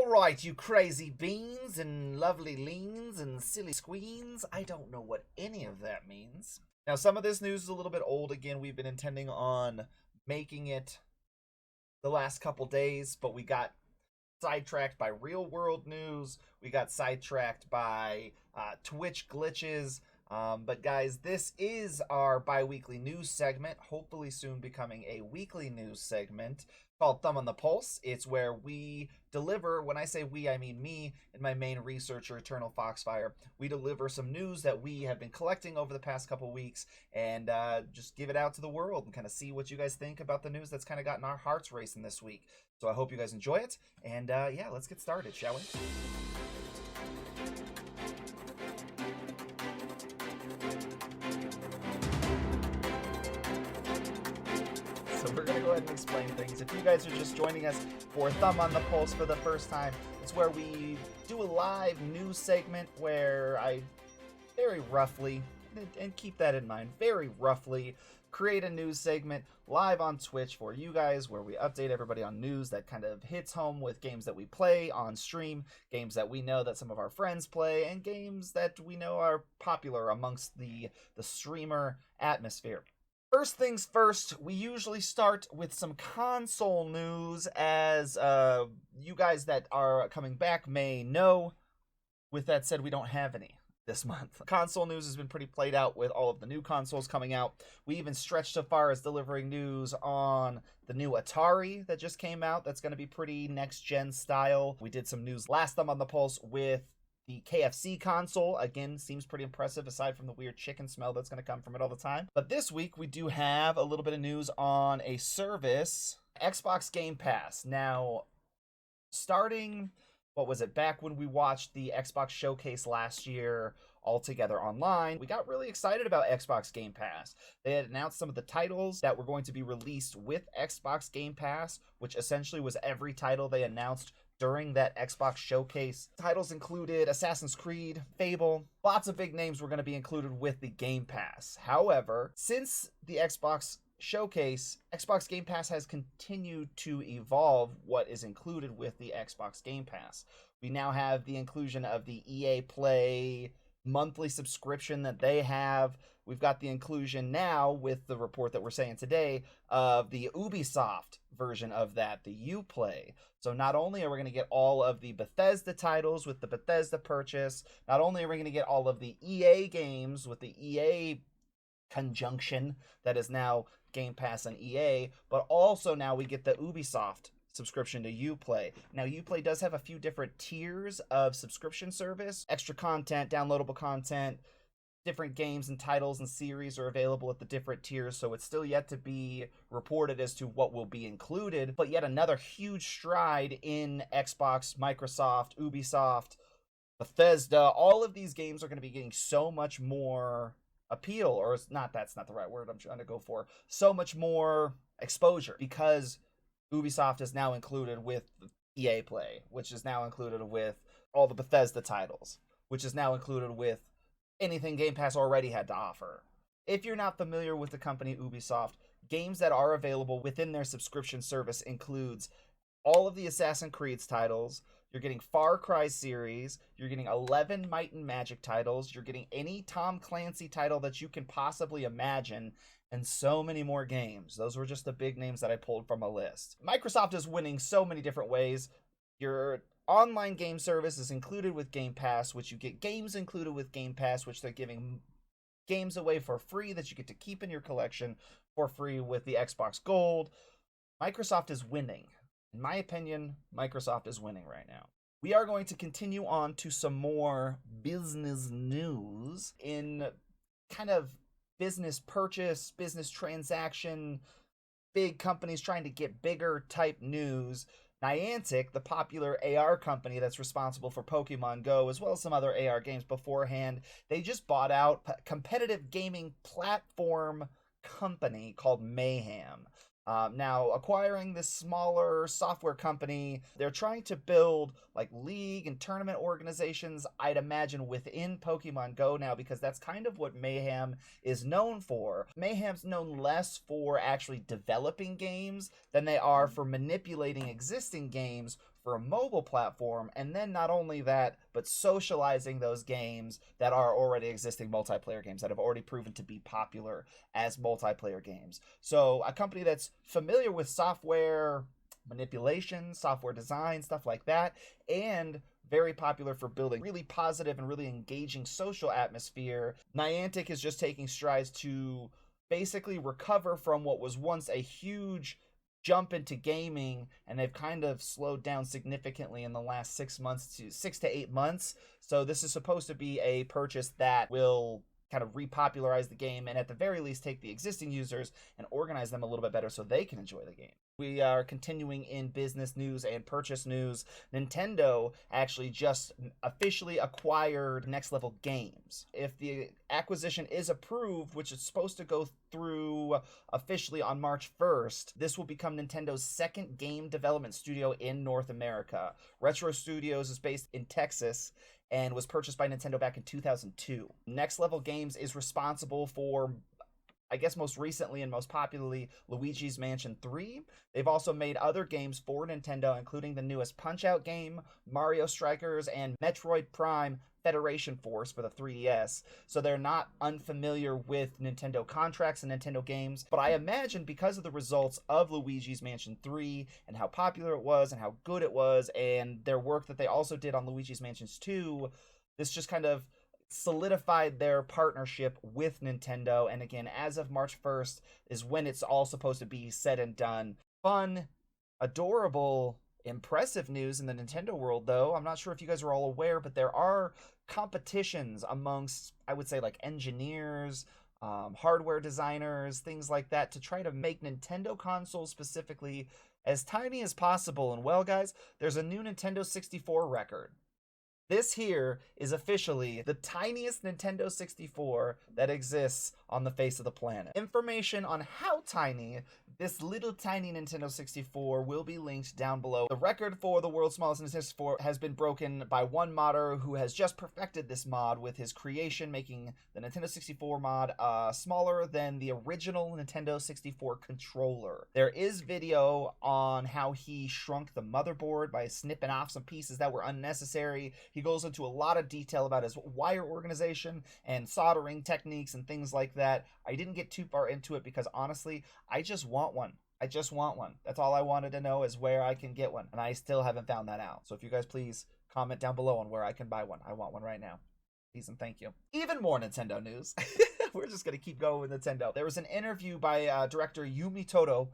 All right, you crazy beans and lovely leans and silly squeens. I don't know what any of that means. Now, some of this news is a little bit old. Again, we've been intending on making it the last couple days, but we got sidetracked by real world news. We got sidetracked by Twitch glitches. But guys, this is our bi-weekly news segment, hopefully soon becoming a weekly news segment called Thumb on the Pulse. It's where we deliver, when I say we, I mean me and my main researcher, Eternalfoxfire. We deliver some news that we have been collecting over the past couple weeks and just give it out to the world and kind of see what you guys think about the news that's kind of gotten our hearts racing this week. So I hope you guys enjoy it. And yeah, let's get started, shall we? So we're going to go ahead and explain things. If you guys are just joining us for Thumb on the Pulse for the first time, it's where we do a live news segment where I very roughly, and keep that in mind, very roughly create a news segment live on Twitch for you guys where we update everybody on news that kind of hits home with games that we play on stream, games that we know that some of our friends play, and games that we know are popular amongst the streamer atmosphere. First things first, we usually start with some console news, as you guys that are coming back may know. With that said, we don't have any this month. Console news has been pretty played out with all of the new consoles coming out. We even stretched so far as delivering news on the new Atari that just came out. That's going to be pretty next-gen style. We did some news last Thumb on the Pulse with the KFC console. Again, seems pretty impressive aside from the weird chicken smell that's going to come from it all the time. But this week, we do have a little bit of news on a service, Xbox Game Pass. Now, starting, what was it, back when we watched the Xbox Showcase last year all together online, we got really excited about Xbox Game Pass. They had announced some of the titles that were going to be released with Xbox Game Pass, which essentially was every title they announced during that Xbox Showcase. Titles included Assassin's Creed, Fable. Lots of big names were going to be included with the Game Pass. However, since the Xbox Showcase, Xbox Game Pass has continued to evolve what is included with the Xbox Game Pass. We now have the inclusion of the EA Play monthly subscription that they have. We've got the inclusion now with the report that we're saying today of the Ubisoft version of that, the Uplay. So not only are we going to get all of the Bethesda titles with the Bethesda purchase, not only are we going to get all of the EA games with the EA conjunction that is now Game Pass and EA, but also now we get the Ubisoft subscription to Uplay. Now, Uplay does have a few different tiers of subscription service. Extra content, downloadable content, different games and titles and series are available at the different tiers, so it's still yet to be reported as to what will be included. But yet another huge stride in Xbox, Microsoft, Ubisoft, Bethesda. All of these games are going to be getting so much more appeal, or it's not, that's not the right word I'm trying to go for, so much more exposure, because Ubisoft is now included with EA Play, which is now included with all the Bethesda titles, which is now included with anything Game Pass already had to offer. If you're not familiar with the company Ubisoft, games that are available within their subscription service includes all of the Assassin's Creed titles. You're getting Far Cry series, you're getting 11 Might and Magic titles, you're getting any Tom Clancy title that you can possibly imagine, and so many more games. Those were just the big names that I pulled from a list. Microsoft is winning so many different ways. Your online game service is included with Game Pass, which you get games included with Game Pass, which they're giving games away for free that you get to keep in your collection for free with the Xbox Gold. Microsoft is winning. In my opinion, Microsoft is winning right now. We are going to continue on to some more business news in kind of business purchase, business transaction, big companies trying to get bigger type news. Niantic, the popular AR company that's responsible for Pokemon Go, as well as some other AR games beforehand, they just bought out a competitive gaming platform company called Mayhem. Now, acquiring this smaller software company, they're trying to build like league and tournament organizations, I'd imagine, within Pokemon Go now, because that's kind of what Mayhem is known for. Mayhem's known less for actually developing games than they are for manipulating existing games for a mobile platform, and then not only that, but socializing those games that are already existing multiplayer games that have already proven to be popular as multiplayer games. So a company that's familiar with software manipulation, software design, stuff like that, and very popular for building really positive and really engaging social atmosphere. Niantic is just taking strides to basically recover from what was once a huge jump into gaming, and they've kind of slowed down significantly in the last 6 to 8 months. So this is supposed to be a purchase that will kind of repopularize the game, and at the very least take the existing users and organize them a little bit better so they can enjoy the game. We are continuing in business news and purchase news. Nintendo actually just officially acquired Next Level Games. If the acquisition is approved, which is supposed to go through officially on March 1st, this will become Nintendo's second game development studio in North America. Retro Studios is based in Texas and was purchased by Nintendo back in 2002. Next Level Games is responsible for, I guess most recently and most popularly, Luigi's Mansion 3. They've also made other games for Nintendo, including the newest Punch-Out game, Mario Strikers, and Metroid Prime Federation Force for the 3DS. So they're not unfamiliar with Nintendo contracts and Nintendo games. But I imagine because of the results of Luigi's Mansion 3 and how popular it was and how good it was, and their work that they also did on Luigi's Mansion 2, this just kind of solidified their partnership with Nintendo. And again, as of March 1st is when it's all supposed to be said and done. Fun, adorable, impressive news in the Nintendo world, though. I'm not sure if you guys are all aware, but there are competitions amongst, I would say, like engineers, hardware designers, things like that, to try to make Nintendo consoles specifically as tiny as possible. And well, guys, there's a new Nintendo 64 record. This here is officially the tiniest Nintendo 64 that exists on the face of the planet. Information on how tiny this little tiny Nintendo 64 will be linked down below. The record for the world's smallest Nintendo 64 has been broken by one modder who has just perfected this mod with his creation, making the Nintendo 64 mod smaller than the original Nintendo 64 controller. There is video on how he shrunk the motherboard by snipping off some pieces that were unnecessary. He goes into a lot of detail about his wire organization and soldering techniques and things like that. I didn't get too far into it because honestly, I just want one. I just want one. That's all I wanted to know, is where I can get one. And I still haven't found that out. So if you guys please comment down below on where I can buy one. I want one right now. Please and thank you. Even more Nintendo news. We're just going to keep going with Nintendo. There was an interview by director Yumi Toto.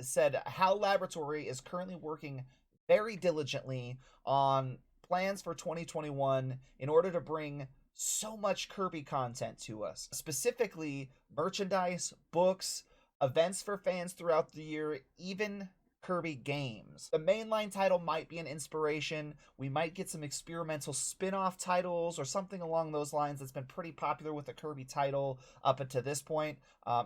Said HAL Laboratory is currently working very diligently on plans for 2021 in order to bring so much Kirby content to us. Specifically, merchandise, books, events for fans throughout the year, even Kirby games. The mainline title might be an inspiration. We might get some experimental spin-off titles or something along those lines that's been pretty popular with the Kirby title up until this point.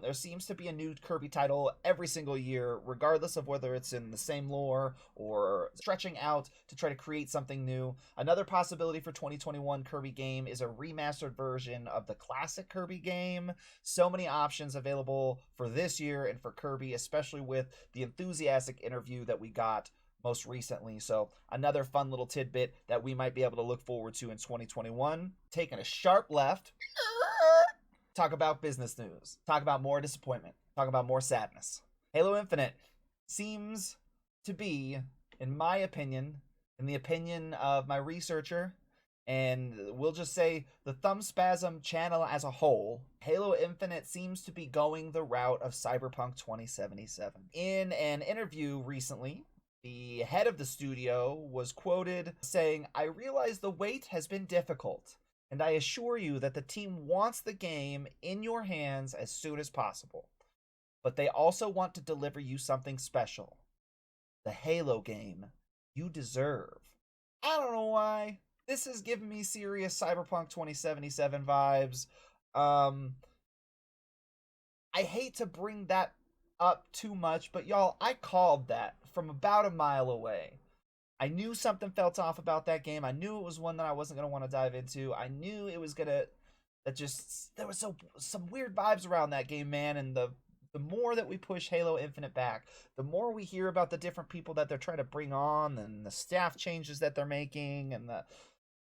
There seems to be a new Kirby title every single year, regardless of whether it's in the same lore or stretching out to try to create something new. Another possibility for 2021 Kirby game is a remastered version of the classic Kirby game. So many options available for this year and for Kirby, especially with the enthusiastic interview that we got most recently. So another fun little tidbit that we might be able to look forward to in 2021. Taking a sharp left, talk about business news, talk about more disappointment, talk about more sadness. Halo Infinite seems to be, in my opinion, in the opinion of my researcher, and we'll just say the thumbspazm channel as a whole, Halo Infinite seems to be going the route of Cyberpunk 2077. In an interview recently, the head of the studio was quoted saying, "I realize the wait has been difficult, and I assure you that the team wants the game in your hands as soon as possible. But they also want to deliver you something special. The Halo game you deserve." I don't know why. This is giving me serious Cyberpunk 2077 vibes. I hate to bring that up too much, but y'all, I called that from about a mile away. I knew something felt off about that game. I knew it was one that I wasn't going to want to dive into. I knew it was going to... there was some weird vibes around that game, man, and the the more that we push Halo Infinite back, the more we hear about the different people that they're trying to bring on, and the staff changes that they're making, and the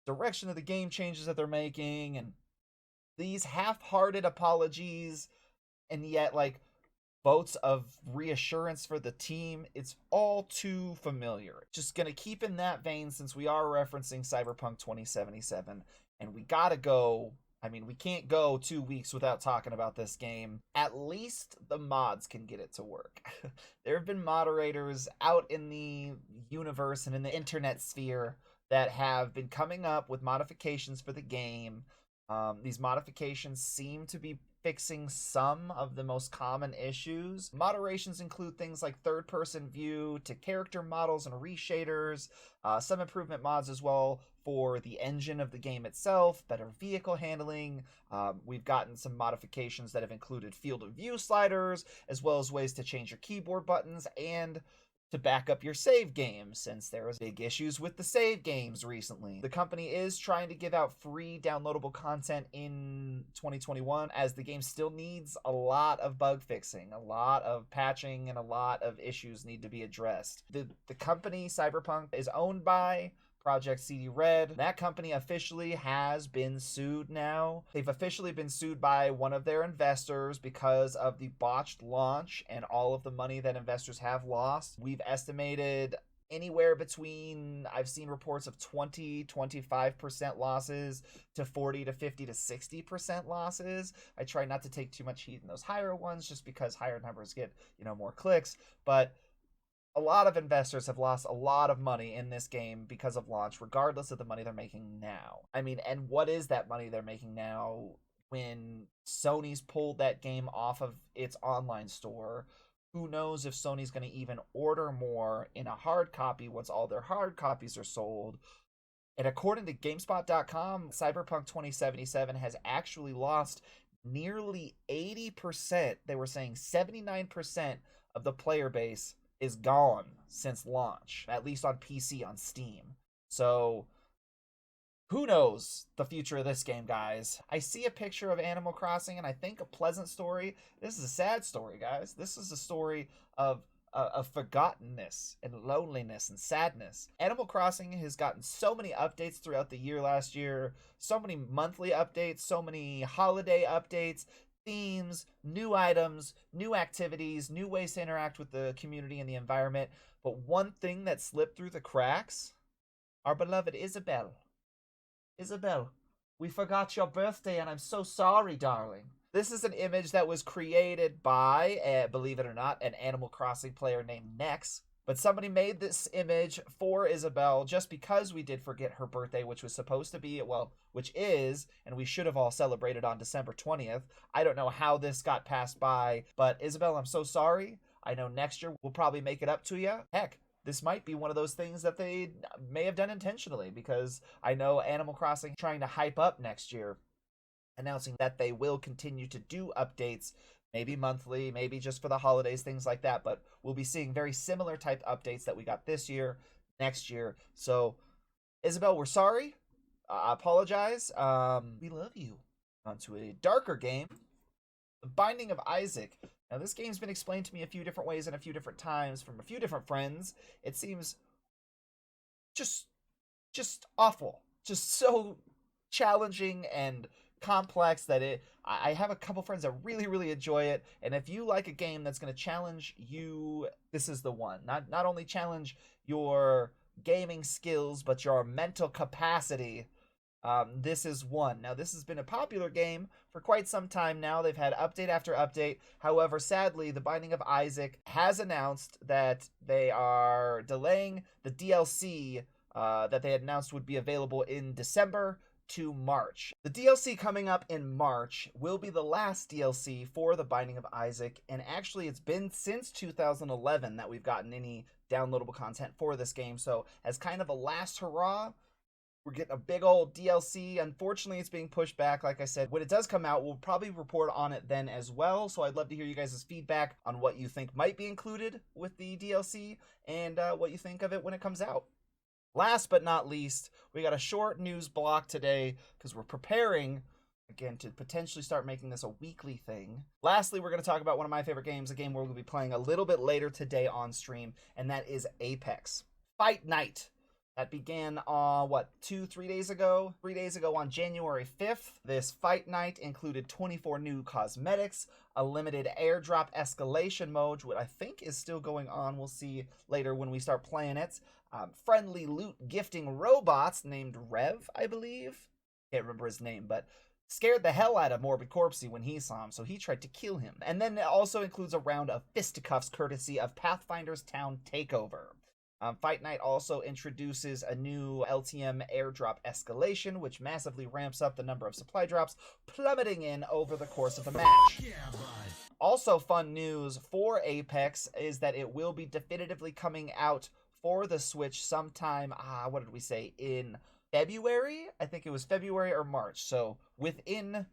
direction of the game changes that they're making, and these half-hearted apologies, and yet, like, votes of reassurance for the team. It's all too familiar. Just gonna keep in that vein, since we are referencing Cyberpunk 2077, and we gotta go. I mean, we can't go 2 weeks without talking about this game. At least the mods can get it to work. There have been moderators out in the universe and in the internet sphere that have been coming up with modifications for the game. These modifications seem to be fixing some of the most common issues. Moderations include things like third-person view to character models and reshaders, some improvement mods as well for the engine of the game itself, better vehicle handling. We've gotten some modifications that have included field of view sliders, as well as ways to change your keyboard buttons and to back up your save games, since there was big issues with the save games recently. The company is trying to give out free downloadable content in 2021, as the game still needs a lot of bug fixing, a lot of patching, and a lot of issues need to be addressed. The company, Cyberpunk, is owned by Project CD Red. That company officially has been sued now. They've officially been sued by one of their investors because of the botched launch and all of the money that investors have lost. We've estimated anywhere between, I've seen reports of 20-25% losses to 40-50 to 60% losses. I try not to take too much heat in those higher ones, just because higher numbers get, more clicks, but a lot of investors have lost a lot of money in this game because of launch, regardless of the money they're making now. I mean, and what is that money they're making now when Sony's pulled that game off of its online store? Who knows if Sony's going to even order more in a hard copy once all their hard copies are sold. And according to GameSpot.com, Cyberpunk 2077 has actually lost nearly 80%. They were saying 79% of the player base is gone since launch, at least on PC, on Steam. So who knows the future of this game, guys? I see a picture of Animal Crossing, and I think a pleasant story. This is a sad story, guys. This is a story of forgottenness and loneliness and sadness. Animal Crossing has gotten so many updates throughout the year last year, so many monthly updates, so many holiday updates, themes, new items, new activities, new ways to interact with the community and the environment. But one thing that slipped through the cracks, our beloved Isabelle. Isabelle, we forgot your birthday, and I'm so sorry, darling. This is an image that was created by, believe it or not, an Animal Crossing player named Nex. But somebody made this image for Isabelle just because we did forget her birthday, which was supposed to be, well, which is, and we should have all celebrated on December 20th. I don't know how this got passed by, but Isabelle, I'm so sorry. I know next year we'll probably make it up to you. Heck, this might be one of those things that they may have done intentionally, because I know Animal Crossing trying to hype up next year, announcing that they will continue to do updates, maybe monthly, maybe just for the holidays, things like that. But we'll be seeing very similar type updates that we got this year, next year. So, Isabelle, we're sorry. I apologize. We love you. On to a darker game, The Binding of Isaac. Now, this game's been explained to me a few different ways and a few different times from a few different friends. It seems just awful. Just so challenging and complex that I have a couple friends that really enjoy it, and if you like a game that's going to challenge you, this is the one. Not only challenge your gaming skills, but your mental capacity. This is one. Now, this has been a popular game for quite some time now. They've had update after update. However, sadly, The Binding of Isaac has announced that they are delaying the DLC that they had announced would be available in December to March. The DLC coming up in March will be the last DLC for The Binding of Isaac, and actually it's been since 2011 that we've gotten any downloadable content for this game, so as kind of a last hurrah, we're getting a big old DLC. Unfortunately, it's being pushed back. Like I said, when it does come out, we'll probably report on it then as well, so I'd love to hear you guys' feedback on what you think might be included with the DLC, and what you think of it when it comes out. Last but not least, we got a short news block today because we're preparing again, to potentially start making this a weekly thing. Lastly, we're going to talk about one of my favorite games, a game we're going to be playing a little bit later today on stream, and that is Apex Fight Night. That began, 3 days ago? 3 days ago on January 5th. This Fight Night included 24 new cosmetics, a limited airdrop escalation mode, which I think is still going on. We'll see later when we start playing it. Friendly loot gifting robots named Rev, I believe. Can't remember his name, but scared the hell out of Morbid Corpsey when he saw him, so he tried to kill him. And then it also includes a round of fisticuffs courtesy of Pathfinder's Town Takeover. Fight Night also introduces a new LTM airdrop escalation, which massively ramps up the number of supply drops, plummeting in over the course of the match. Also fun news for Apex is that it will be definitively coming out for the Switch sometime, what did we say, in February? I think it was February or March. So within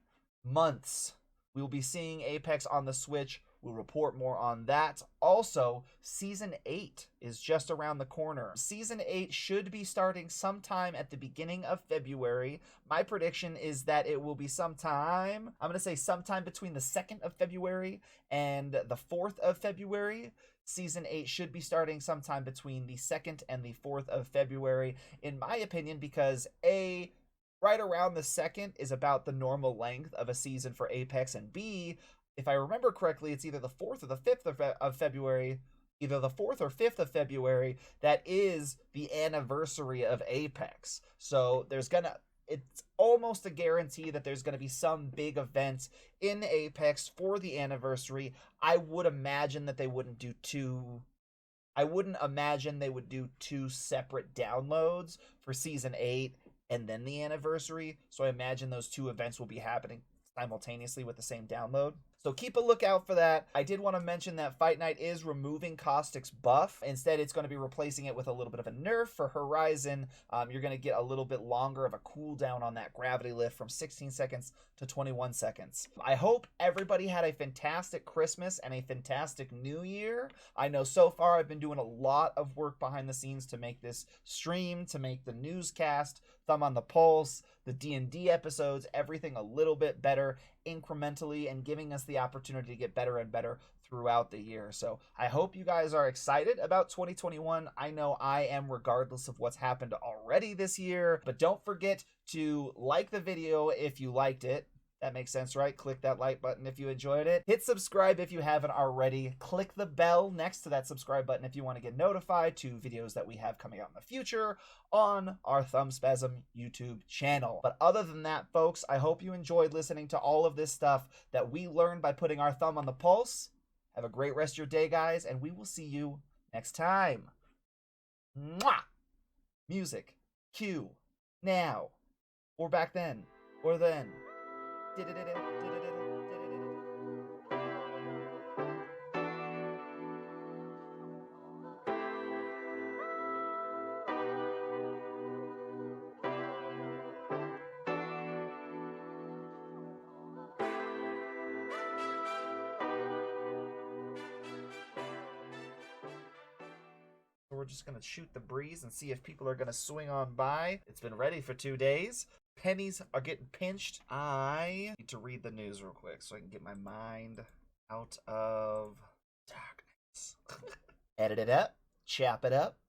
months, we'll be seeing Apex on the Switch. We'll report more on that. Also, Season 8 is just around the corner. Season 8 should be starting sometime at the beginning of February. My prediction is that it will be sometime, I'm going to say sometime between the 2nd of February and the 4th of February. Season 8 should be starting sometime between the 2nd and the 4th of February, in my opinion, because A, right around the 2nd is about the normal length of a season for Apex, and B, if I remember correctly, it's either the 4th or the 5th of February, either the 4th or 5th of February, that is the anniversary of Apex. So it's almost a guarantee that there's going to be some big event in Apex for the anniversary. I would imagine that they wouldn't do I wouldn't imagine they would do two separate downloads for Season 8 and then the anniversary. So I imagine those two events will be happening simultaneously with the same download. So keep a lookout for that. I did want to mention that Fight Night is removing Caustic's buff. Instead, it's going to be replacing it with a little bit of a nerf for Horizon. You're going to get a little bit longer of a cooldown on that gravity lift from 16 seconds to 21 seconds. I hope everybody had a fantastic Christmas and a fantastic New Year. I know so far I've been doing a lot of work behind the scenes to make this stream, to make the newscast, Thumb on the Pulse, the D&D episodes, everything a little bit better incrementally and giving us the opportunity to get better and better throughout the year. So I hope you guys are excited about 2021. I know I am, regardless of what's happened already this year. But don't forget to like the video if you liked it. That makes sense, right? Click that like button if you enjoyed it. Hit subscribe if you haven't already. Click the bell next to that subscribe button if you want to get notified to videos that we have coming out in the future on our thumbspazm YouTube channel. But other than that, folks, I hope you enjoyed listening to all of this stuff that we learned by putting our thumb on the pulse. Have a great rest of your day, guys, and we will see you next time. Mwah! Music. Cue. Now. Or back then. Or then. We're just going to shoot the breeze and see if people are going to swing on by. It's been ready for 2 days. Pennies are getting pinched. I need to read the news real quick so I can get my mind out of darkness. Edit it up, chop it up,